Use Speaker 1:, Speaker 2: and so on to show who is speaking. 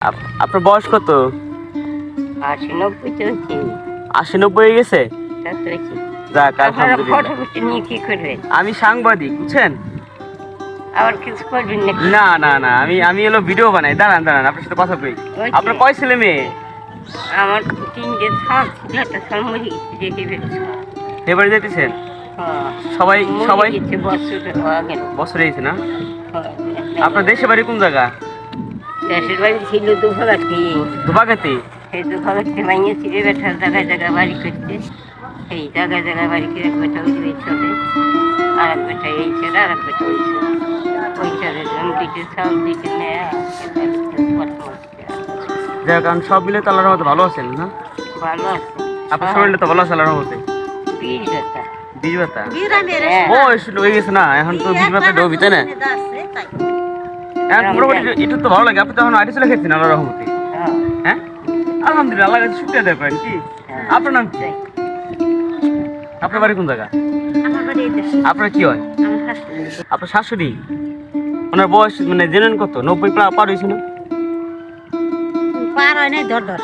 Speaker 1: আপনার বয়স কত?
Speaker 2: 80-90 চলছে।
Speaker 1: 80-90 হয়ে গেছে?
Speaker 2: তা তো হয়েছে।
Speaker 1: যাক
Speaker 2: আপনারা
Speaker 1: আলহামদুলিল্লাহ।
Speaker 2: ফটো ফুটি নিয়ে কি করবেন?
Speaker 1: আমি সাংবাদিক, বুঝছেন?
Speaker 2: আবার কিছু করবেন নাকি?
Speaker 1: না না না, আমি হলো ভিডিও বানাই। দাঁড়ান দাঁড়ান, আপনার সাথে কথা কই।
Speaker 2: ওই
Speaker 1: আপনার
Speaker 2: যে,
Speaker 1: কয় ছেলে মেয়ে?
Speaker 2: আমার 3টে ছাদ ছিল, একটা ছাদ মরে গেছে, রেখে ফেলেছে।
Speaker 1: এবারে যেতেছেন?
Speaker 2: হ্যাঁ,
Speaker 1: সবাই
Speaker 2: মরে
Speaker 1: সবাই
Speaker 2: গেছে, বছর হয়ে গেল।
Speaker 1: বছর হয়েছে না?
Speaker 2: হ্যাঁ,
Speaker 1: আপনার দেশে বাড়ি কোন জায়গা?
Speaker 2: দেশের বাড়ি ছিল দুভাগাতি।
Speaker 1: ধোপাগাতি?
Speaker 2: সেই দুভাগাতি ভাঙিয়ে ছিল, বেটার জায়গায় জায়গায় বাড়ি করছে। এই জায়গায় জায়গায় বাড়ি করে এক বেটা ওই চলে, আর এক বেটা এই ছেলে, আর এক বেটা ওই ছেলে। ওই ছেলে দিতে সব দিতে নেয়।
Speaker 1: যাক, কারণ সব মিলে তো আল্লাহর রহমতে ভালো আছেন না?
Speaker 2: ভালো আছে।
Speaker 1: আপনার শরীরটা তো ভালো আছে আল্লাহর রহমতে?
Speaker 2: 20 টাকা।
Speaker 1: বীজ ভাতা
Speaker 2: হ্যাঁ।
Speaker 1: বয়স হয়ে গেছে না, এখন তো বীজ ভাতা ডোবি, তাই না? এখন মোটামুটি একটু তো ভালো লাগে। আপনি তো এখন আইডি চলে খেয়েছেন আল্লাহর রহমতে।
Speaker 2: হ্যাঁ,
Speaker 1: হ্যাঁ, আলহামদুলিল্লাহ, আল্লাহ কাছে শুকরিয়া আদায় করেন। কি
Speaker 2: হ্যাঁ।
Speaker 1: আপনার নাম কি? আপনার বাড়ি কোন জায়গা?
Speaker 2: আমার বাড়ি এই দেশে।
Speaker 1: আপনার কি হয়?
Speaker 2: আমার শাশুড়ি।
Speaker 1: আপনার শাশুড়ি? ওনার বয়স মানে জেনেন কত? 90 পার হয়েছে না?
Speaker 2: পার হয় নাই, 10